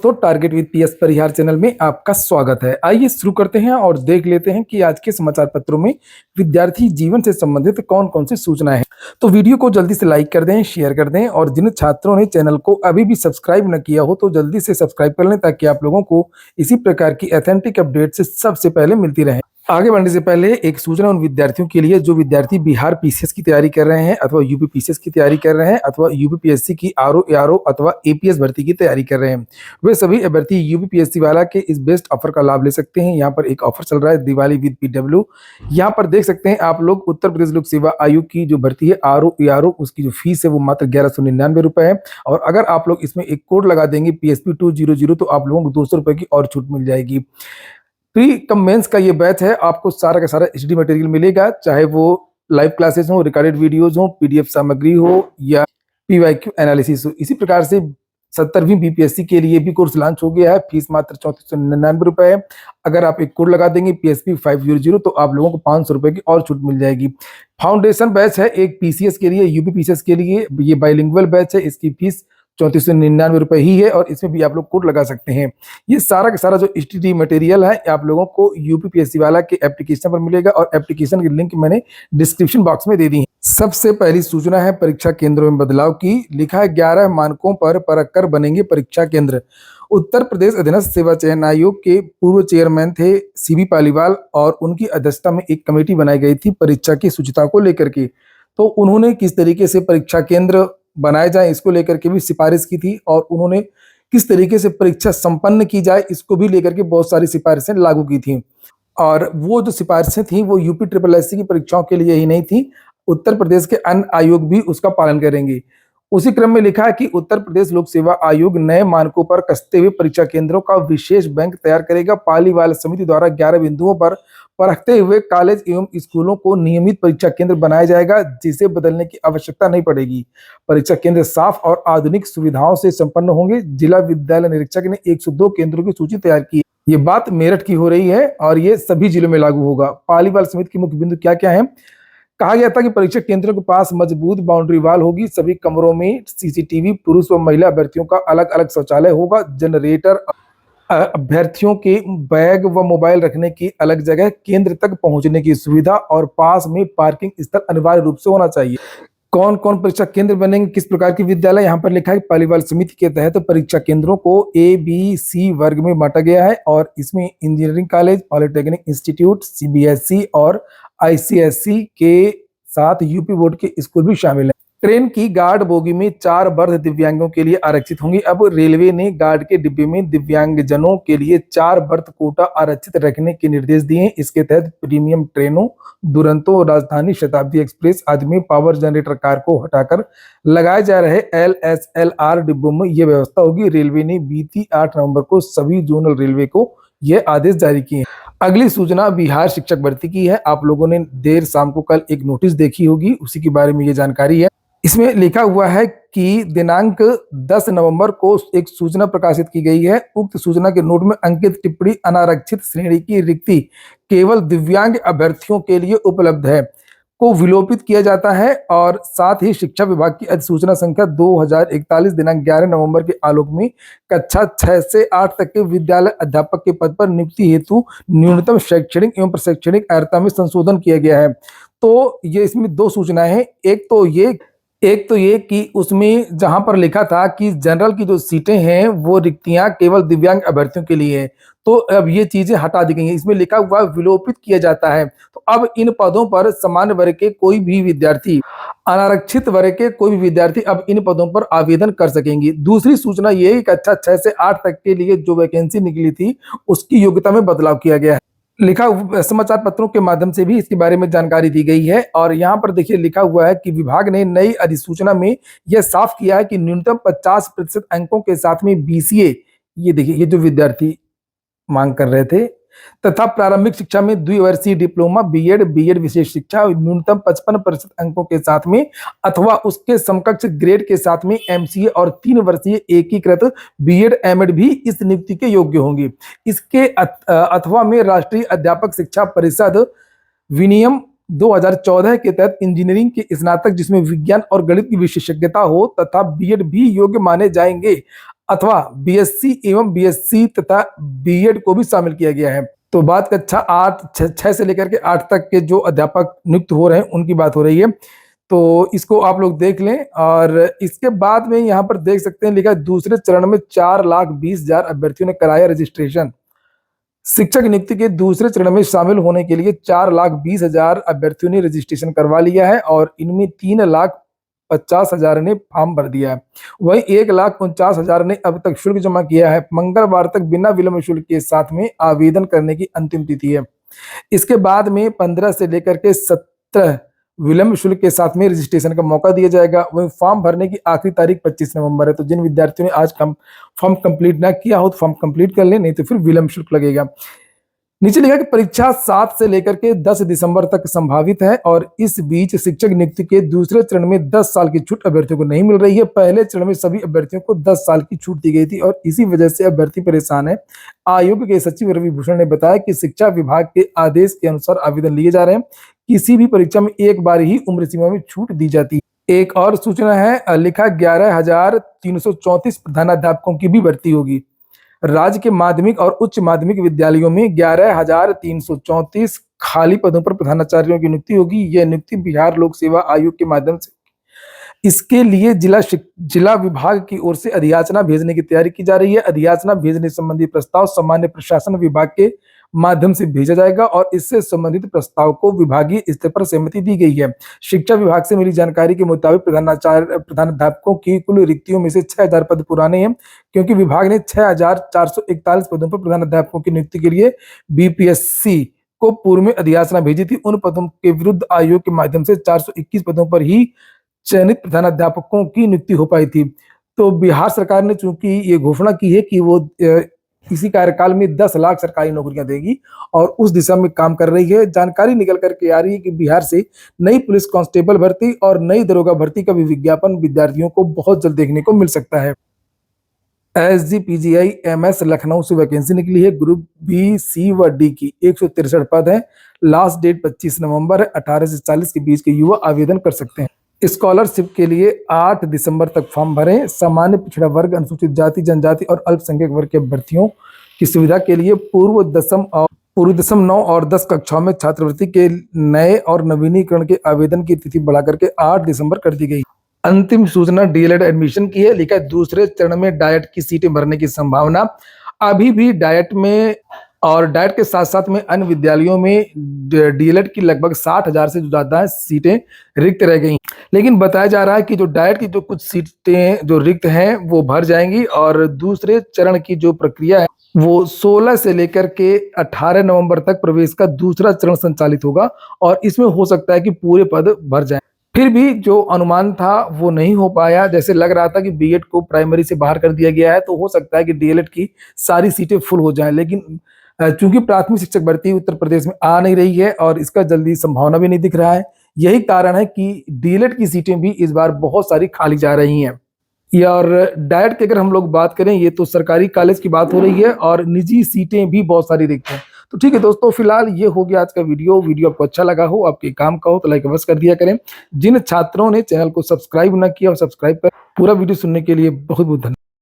तो target with PS Parihar channel में आपका स्वागत है। आइए शुरू करते हैं और देख लेते हैं कि आज के समाचार पत्रों में विद्यार्थी जीवन से संबंधित कौन कौन सी सूचनाएं हैं। तो वीडियो को जल्दी से लाइक कर दें, शेयर कर दें और जिन छात्रों ने चैनल को अभी भी सब्सक्राइब न किया हो तो जल्दी से सब्सक्राइब कर लें ताकि आप लोगों को इसी प्रकार की ऑथेंटिक अपडेट से सबसे पहले मिलती रहे। आगे बढ़ने से पहले एक सूचना उन विद्यार्थियों के लिए जो विद्यार्थी बिहार पीसीएस की तैयारी कर रहे हैं अथवा यूपी पीसीएस की तैयारी कर रहे हैं अथवा यूपी पीएससी की आरओ एआरओ अथवा एपीएस भर्ती की तैयारी कर रहे हैं। वे सभी अभ्यर्थी यूपी पीएससी वाला के इस बेस्ट ऑफर का लाभ ले सकते हैं। यहाँ पर एक ऑफर चल रहा है दिवाली विद पीडब्ल्यू। यहाँ पर देख सकते हैं आप लोग उत्तर प्रदेश लोक सेवा आयोग की जो भर्ती है आरओ एआरओ उसकी जो फीस है वो मात्र 1199 रुपए है। और अगर आप लोग इसमें एक कोड लगा देंगे PSP 200 तो आप लोगों को 200 रुपए की और छूट मिल जाएगी। प्री कम मेंस का ये बैच है, आपको सारा का सारा एचडी मटेरियल मिलेगा, चाहे वो लाइव क्लासेस हो, रिकॉर्डेड वीडियोज हो, पीडीएफ सामग्री हो या पीवाईक्यू एनालिसिस हो। इसी प्रकार से 70वीं बीपीएससी के लिए भी कोर्स लॉन्च हो गया है। फीस मात्र 3499 रुपए है। अगर आप एक कोड लगा देंगे PSP 500 तो आप लोगों को 500 रुपए की और छूट मिल जाएगी। फाउंडेशन बैच है एक पीसीएस के लिए, यूपी पीसीएस के लिए ये बाइलिंगुअल बैच है। इसकी फीस 3499 रुपए ही है और इसमें भी आप लोग कोड लगा सकते हैं। ये सारा का सारा जो स्टडी मटेरियल है आप लोगों को यूपी पीएससी वाला के एप्लीकेशन पर मिलेगा और एप्लीकेशन की लिंक मैंने डिस्क्रिप्शन बॉक्स में दे दी है। सबसे पहली सूचना है परीक्षा केंद्रों में बदलाव की। लिखा है 11 मानकों पर परख कर बनेंगे परीक्षा केंद्र। उत्तर प्रदेश अधीनस्थ सेवा चयन आयोग के पूर्व चेयरमैन थे सीबी पालीवाल और उनकी अध्यक्षता में एक कमेटी बनाई गई थी परीक्षा की शुचिता को लेकर के। तो उन्होंने किस तरीके से परीक्षा केंद्र बनाए जाए इसको लेकर के भी सिफारिश की थी और उन्होंने किस तरीके से परीक्षा संपन्न की जाए इसको भी लेकर के बहुत सारी सिफारिशें लागू की थी। और वो जो सिफारिशें थी वो यूपी SSS की परीक्षाओं के लिए ही नहीं थी, उत्तर प्रदेश के अन्य आयोग भी उसका पालन करेंगे। उसी क्रम में लिखा है कि उत्तर प्रदेश लोक सेवा आयोग नए मानकों पर कसते हुए परीक्षा केंद्रों का विशेष बैंक तैयार करेगा। पालीवाल समिति द्वारा 11 बिंदुओं पर परखते हुए कॉलेज एवं स्कूलों को नियमित परीक्षा केंद्र बनाया जाएगा जिसे बदलने की आवश्यकता नहीं पड़ेगी। परीक्षा केंद्र साफ और आधुनिक सुविधाओं से संपन्न होंगे। जिला विद्यालय निरीक्षक ने 102 केंद्रों की सूची तैयार की। ये बात मेरठ की हो रही है और ये सभी जिलों में लागू होगा। पालीवाल समिति के मुख्य बिंदु क्या क्या है? कहा गया था कि परीक्षा केंद्रों के पास मजबूत बाउंड्री वाल होगी, सभी कमरों में सीसीटीवी, पुरुष व महिला अभ्यर्थियों का अलग अलग शौचालय होगा, जनरेटर, अभ्यर्थियों के बैग व मोबाइल रखने की अलग जगह, केंद्र तक पहुंचने की सुविधा और पास में पार्किंग स्थल अनिवार्य रूप से होना चाहिए। कौन कौन परीक्षा केंद्र बनेंगे, किस प्रकार के विद्यालय? यहाँ पर लिखा है पालीवाल समिति के तहत परीक्षा केंद्रों को A, B, C वर्ग में बांटा गया है और इसमें engineering college, polytechnic institute, CBSE और ICSE के साथ यूपी बोर्ड के स्कूल भी शामिल हैं। ट्रेन की गार्ड बोगी में 4 बर्थ दिव्यांगों के लिए आरक्षित होंगी। अब रेलवे ने गार्ड के डिब्बे में दिव्यांगजनों के लिए 4 बर्थ कोटा आरक्षित रखने के निर्देश दिए। इसके तहत प्रीमियम ट्रेनों, दुरंतो, राजधानी, शताब्दी एक्सप्रेस आदि में पावर जनरेटर कार को हटाकर लगाए जा रहे LSLR डिब्बों में यह व्यवस्था होगी। रेलवे ने बीती 8 नवंबर को सभी जोनल रेलवे को यह आदेश जारी किए। अगली सूचना बिहार शिक्षक भर्ती की है। आप लोगों ने देर शाम को कल एक नोटिस देखी होगी, उसी के बारे में ये जानकारी है। इसमें लिखा हुआ है कि दिनांक 10 नवंबर को एक सूचना प्रकाशित की गई है। उक्त सूचना के नोट में अंकित टिप्पणी अनारक्षित श्रेणी की रिक्ति केवल दिव्यांग अभ्यर्थियों के लिए उपलब्ध है को विलोपित किया जाता है और साथ ही शिक्षा विभाग की अधिसूचना संख्या 2041 दिनांक 11 नवंबर के आलोक में कक्षा 6 से 8 तक के विद्यालय अध्यापक के पद पर नियुक्ति हेतु न्यूनतम शैक्षणिक एवं प्रशैक्षणिक अर्हता में संशोधन किया गया है। तो ये इसमें 2 सूचनाएं हैं। एक तो ये कि उसमें जहां पर लिखा था कि जनरल की जो सीटें हैं वो रिक्तियां केवल दिव्यांग अभ्यर्थियों के लिए हैं, तो अब ये चीजें हटा दी गई हैं। इसमें लिखा हुआ विलोपित किया जाता है। तो अब इन पदों पर सामान्य वर्ग के कोई भी विद्यार्थी, अनारक्षित वर्ग के कोई भी विद्यार्थी अब इन पदों पर आवेदन कर सकेंगे। दूसरी सूचना ये कक्षा 6 से 8 तक के लिए जो वैकेंसी निकली थी उसकी योग्यता में बदलाव किया गया है। लिखा समाचार पत्रों के माध्यम से भी इसके बारे में जानकारी दी गई है और यहाँ पर देखिए लिखा हुआ है कि विभाग ने नई अधिसूचना में यह साफ किया है कि न्यूनतम 50% अंकों के साथ में BCA, ये देखिए ये जो विद्यार्थी मांग कर रहे थे, तथा प्रारंभिक शिक्षा में द्विवर्षीय डिप्लोमा, बीएड विशेष शिक्षा न्यूनतम 55% अंकों के साथ में अथवा उसके समकक्ष ग्रेड के साथ में MCA और 3 वर्षीय एकीकृत BEd MAd भी इस नियुक्ति के योग्य होंगे। इसके अथवा में राष्ट्रीय अध्यापक शिक्षा परिषद विनियम 2014 के तहत इंजीनियरिंग के स्नातक जिसमें विज्ञान और गणित की विशेषज्ञता हो तथा बीएड भी योग्य माने जाएंगे। अथवा बीएससी एवं बीएससी तथा बीएड को भी शामिल किया गया है। तो बात कक्षा 6 से लेकर के 8 तक के जो अध्यापक नियुक्त हो रहे हैं उनकी बात हो रही है। तो इसको आप लोग देख लें और इसके बाद में यहाँ पर देख सकते हैं लिखा है दूसरे चरण में 4,20,000 अभ्यर्थियों ने कराया रजिस्ट्रेशन। शिक्षक नियुक्ति के दूसरे चरण में शामिल होने के लिए 4,20,000 अभ्यर्थियों ने रजिस्ट्रेशन करवा लिया है और इनमें 3,50,000 ने फॉर्म भर दिया है। वहीं 1,49,000 ने अब तक शुल्क जमा किया है। मंगलवार तक बिना विलंब शुल्क के साथ में आवेदन करने की अंतिम तिथि है। इसके बाद में 15 से लेकर के 17 विलंब शुल्क के साथ में रजिस्ट्रेशन का मौका दिया जाएगा। वहीं फॉर्म भरने की आखिरी तारीख 25 नवंबर है। तो जिन विद्यार्थियों ने आज फॉर्म कंप्लीट ना किया हो तो फॉर्म कंप्लीट कर ले, नहीं तो फिर विलंब शुल्क लगेगा। नीचे लिखा कि परीक्षा 7 से लेकर के 10 दिसंबर तक संभावित है और इस बीच शिक्षक नियुक्ति के दूसरे चरण में 10 साल की छूट अभ्यर्थियों को नहीं मिल रही है। पहले चरण में सभी अभ्यर्थियों को 10 साल की छूट दी गई थी और इसी वजह से अभ्यर्थी परेशान है। आयोग के सचिव रवि भूषण ने बताया कि शिक्षा विभाग के आदेश के अनुसार आवेदन लिए जा रहे हैं। किसी भी परीक्षा में एक बार ही उम्र सीमा में छूट दी जाती है। एक और सूचना है, लिखा 11,334 प्रधानाध्यापकों की भी भर्ती होगी। राज्य के माध्यमिक और उच्च माध्यमिक विद्यालयों में 11,334 खाली पदों पर प्रधानाचार्यों की नियुक्ति होगी। यह नियुक्ति बिहार लोक सेवा आयोग के माध्यम से इसके लिए जिला विभाग की ओर से अधियाचना भेजने की तैयारी की जा रही है। अधियाचना भेजने संबंधी प्रस्ताव सामान्य प्रशासन विभाग के माध्यम से भेजा जाएगा और इससे संबंधित प्रस्ताव को विभागीय स्तर पर सहमति दी गई है। शिक्षा विभाग से मिली जानकारी के मुताबिक प्रधानाध्यापकों की कुल रिक्तियों में से 6,000 पद पुराने हैं, क्योंकि विभाग ने 6,441 पदों पर प्रधानाध्यापकों की नियुक्ति के लिए बीपीएससी को पूर्व में अधियाचना भेजी थी। उन पदों के विरुद्ध आयोग के माध्यम से 421 पदों पर ही चयनित प्रधानाध्यापकों की नियुक्ति हो पाई थी। तो बिहार सरकार ने चूंकि ये घोषणा की है कि वो इसी कार्यकाल में 10 लाख सरकारी नौकरियां देगी और उस दिशा में काम कर रही है। जानकारी निकल करके आ रही है कि बिहार से नई पुलिस कांस्टेबल भर्ती और नई दरोगा भर्ती का भी विज्ञापन विद्यार्थियों को बहुत जल्द देखने को मिल सकता है। एसजीपीजीआई एमएस लखनऊ से वैकेंसी निकली है। ग्रुप बी, सी व डी की 163 पद है। लास्ट डेट 25 नवंबर है। 18 से 40 के बीच के युवा आवेदन कर सकते हैं। स्कॉलरशिप के लिए 8 दिसंबर तक फॉर्म भरें। सामान्य पिछड़ा वर्ग, अनुसूचित जाति जनजाति और अल्पसंख्यक वर्ग के अभ्यर्थियों की सुविधा के लिए पूर्व दसम 9 और 10 कक्षाओं में छात्रवृत्ति के नए और नवीनीकरण के आवेदन की तिथि बढ़ाकर के 8 दिसंबर कर दी गई। अंतिम सूचना डीएलएड एडमिशन की है। लिखा है दूसरे चरण में डाइट की सीटें भरने की संभावना। अभी भी डाइट में और डाइट के साथ साथ में अन्य विद्यालयों में डीएलएड की लगभग 60,000 से ज्यादा सीटें रिक्त रह गई, लेकिन बताया जा रहा है कि जो डाइट की जो कुछ सीटें जो रिक्त हैं वो भर जाएंगी और दूसरे चरण की जो प्रक्रिया है वो 16 से लेकर के 18 नवंबर तक प्रवेश का दूसरा चरण संचालित होगा और इसमें हो सकता है कि पूरे पद भर जाएं। फिर भी जो अनुमान था वो नहीं हो पाया। जैसे लग रहा था कि बीएड को प्राइमरी से बाहर कर दिया गया है, तो हो सकता है कि डीएलएड की सारी सीटें फुल हो जाएं, लेकिन चूंकि प्राथमिक शिक्षक भर्ती उत्तर प्रदेश में आ नहीं रही है और इसका जल्दी संभावना भी नहीं दिख रहा है, यही कारण है कि डीएलएड की सीटें भी इस बार बहुत सारी खाली जा रही हैं। और डाइट की अगर हम लोग बात करें, ये तो सरकारी कॉलेज की बात हो रही है और निजी सीटें भी बहुत सारी रिक्त हैं। तो ठीक है दोस्तों, फिलहाल ये हो गया आज का वीडियो आपको अच्छा लगा हो, आपके काम का हो तो लाइक अवश्य कर दिया करें। जिन छात्रों ने चैनल को सब्सक्राइब ना किया और सब्सक्राइब कर, पूरा वीडियो सुनने के लिए बहुत बहुत धन्यवाद।